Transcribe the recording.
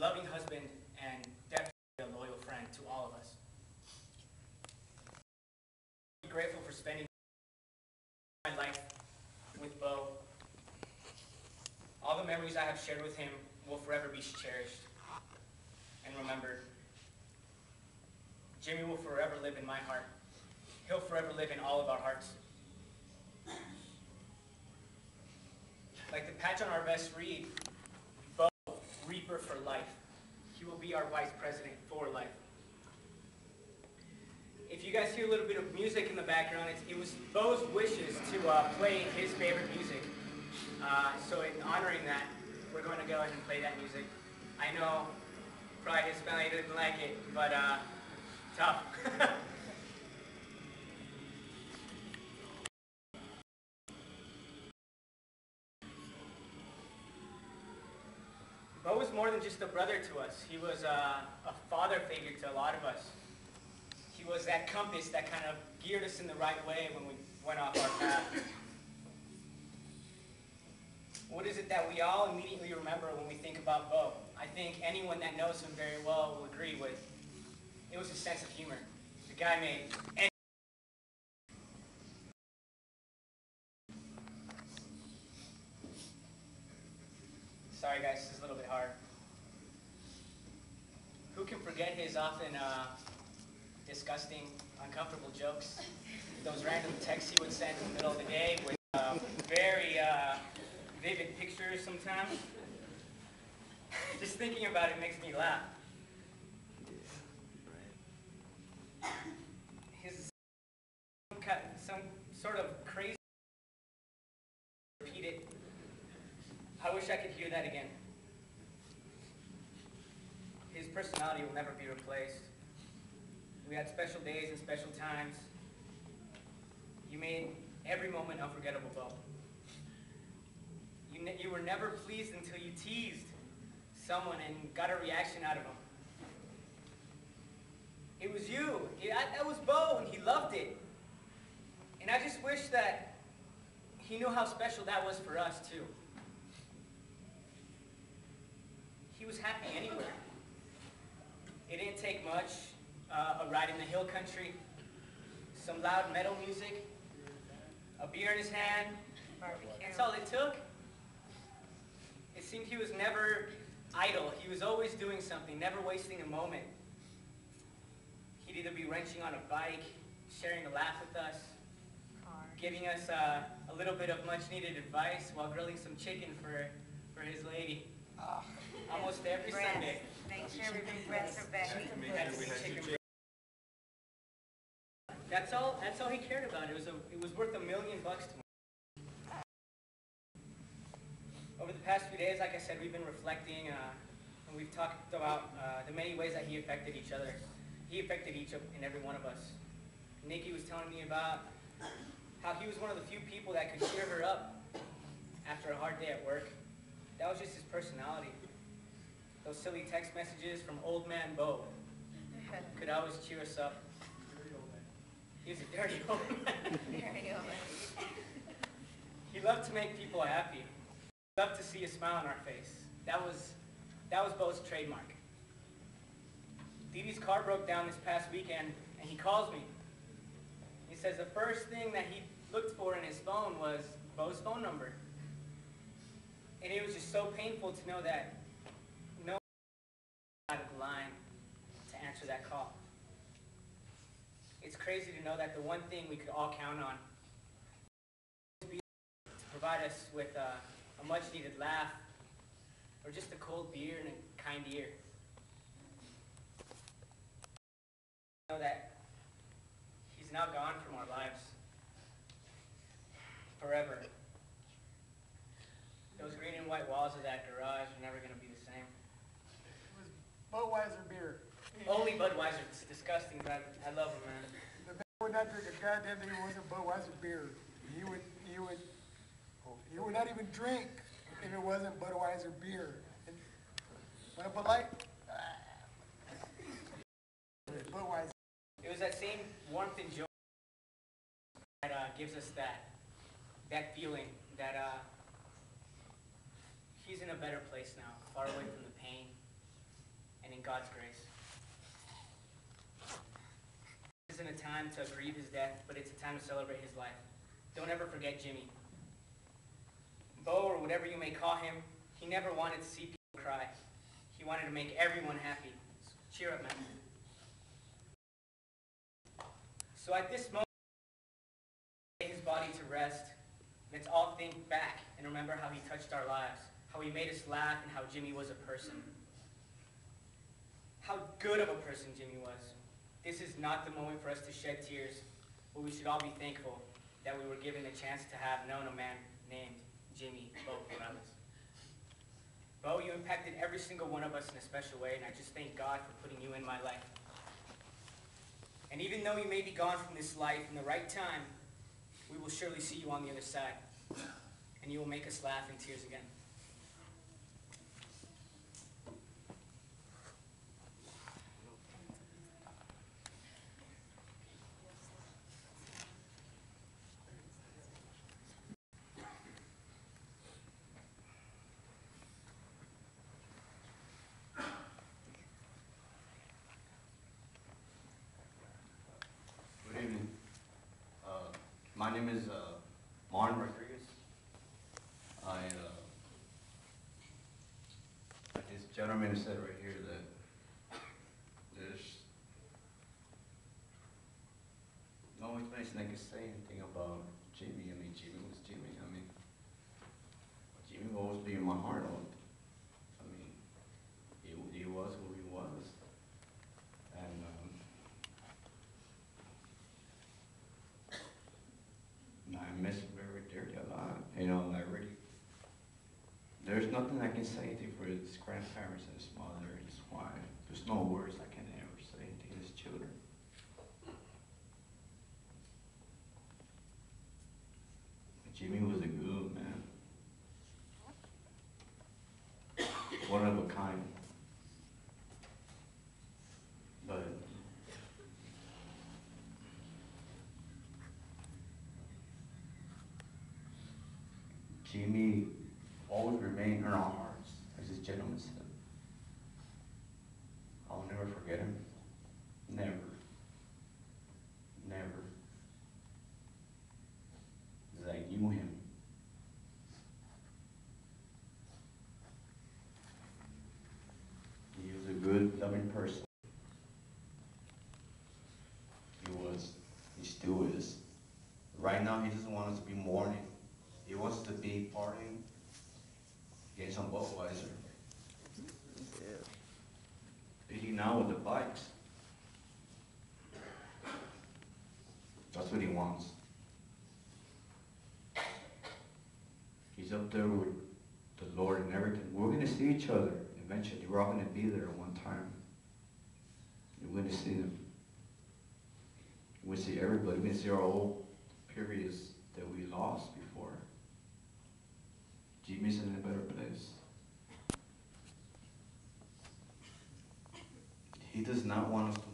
loving husband and definitely a loyal friend to all of us. I'm grateful for spending my life with Bo. All the memories I have shared with him will forever be cherished and remembered. Jimmy will forever live in my heart. He'll forever live in all of our hearts. Like the patch on our vest read, Bo, Reaper for life. He will be our vice president for life. If you guys hear a little bit of music in the background, it was Bo's wishes to play his favorite music. So in honoring that, we're going to go ahead and play that music. I know probably his family didn't like it, but tough. Bo was more than just a brother to us. He was a father figure to a lot of us. He was that compass that kind of geared us in the right way when we went off our path. What is it that we all immediately remember when we think about Bo? I think anyone that knows him very well will agree with. It was a sense of humor. The guy made any. Sorry guys, this is a little bit hard. Who can forget his often disgusting, uncomfortable jokes? Those random texts he would send in the middle of the day with very vivid pictures sometimes. Just thinking about it makes me laugh. His some sort of crazy repeat it. I wish I could hear that again. His personality will never be replaced. We had special days and special times. You made every moment unforgettable, Bo. You were never pleased until you teased someone and got a reaction out of them. It was you. That was Bo, and he loved it. And I just wish that he knew how special that was for us, too. He was happy anywhere. It didn't take much, a ride in the hill country, some loud metal music, a beer in his hand. Barbecue. That's all it took. It seemed he was never idle. He was always doing something, never wasting a moment. He'd either be wrenching on a bike, sharing a laugh with us, giving us a little bit of much-needed advice while grilling some chicken for his lady. Almost every Sunday. Make sure we bring breasts for Becky. That's all he cared about. It was worth $1 million to him. Over the past few days, like I said, we've been reflecting, and we've talked about the many ways that he affected each other. He affected each and every one of us. Nikki was telling me about how he was one of the few people that could cheer her up after a hard day at work. That was just his personality. Those silly text messages from old man Bo could always cheer us up. He was a dirty old man. Dirty old man. He loved to make people happy. He loved to see a smile on our face. That was Bo's trademark. Dee Dee's car broke down this past weekend, and he calls me. He says the first thing that he looked for in his phone was Bo's phone number. And it was just so painful to know that no one was out of the line to answer that call. It's crazy to know that the one thing we could all count on was to provide us with a much-needed laugh or just a cold beer and a kind ear. Know that he's now gone from our lives forever. Those green and white walls of that garage are never going to be the same. It was Budweiser beer. Only Budweiser. It's disgusting, but I love him, man. The man would not drink a goddamn thing that wasn't Budweiser beer. He would not even drink if it wasn't Budweiser beer. And want a Bud Light? Budweiser. It was that same warmth and joy that gives us that feeling that he's in a better place now, far away from the pain, God's grace. This isn't a time to grieve his death, but it's a time to celebrate his life. Don't ever forget Jimmy. Bo, or whatever you may call him, he never wanted to see people cry. He wanted to make everyone happy. So cheer up, man. So at this moment, lay his body to rest. Let's all think back and remember how he touched our lives, how he made us laugh, and how Jimmy was a person. How good of a person Jimmy was. This is not the moment for us to shed tears, but we should all be thankful that we were given the chance to have known a man named Jimmy Bo Morales. Bo, you impacted every single one of us in a special way, and I just thank God for putting you in my life. And even though you may be gone from this life in the right time, we will surely see you on the other side, and you will make us laugh in tears again. Good evening. My name is Ryderz. This gentleman said right here that there's no explanation I can say anything about Jimmy. I mean, Jimmy was Jimmy. I mean, Jimmy will always be in my heart. I mean, he was who he was. And I miss him very dearly a lot. You know, I really, there's nothing I can say for his grandparents and his mother and his wife. There's no words I can ever say to his children. Jimmy was a good man. One of a kind. But Jimmy always remained in our hearts, as this gentleman said. I'll never forget him. Never. Never. Because I knew him. He was a good, loving person. He still is. Right now, he doesn't want us to be mourning. He wants to be partying, getting some Budweiser. Beating out with the bikes. That's what he wants. He's up there with the Lord and everything. We're going to see each other eventually. We're all going to be there at one time. We're going to see them. We're going to see everybody. We're going to see our old periods that we lost before. Jimmy's in a better place. He does not want us to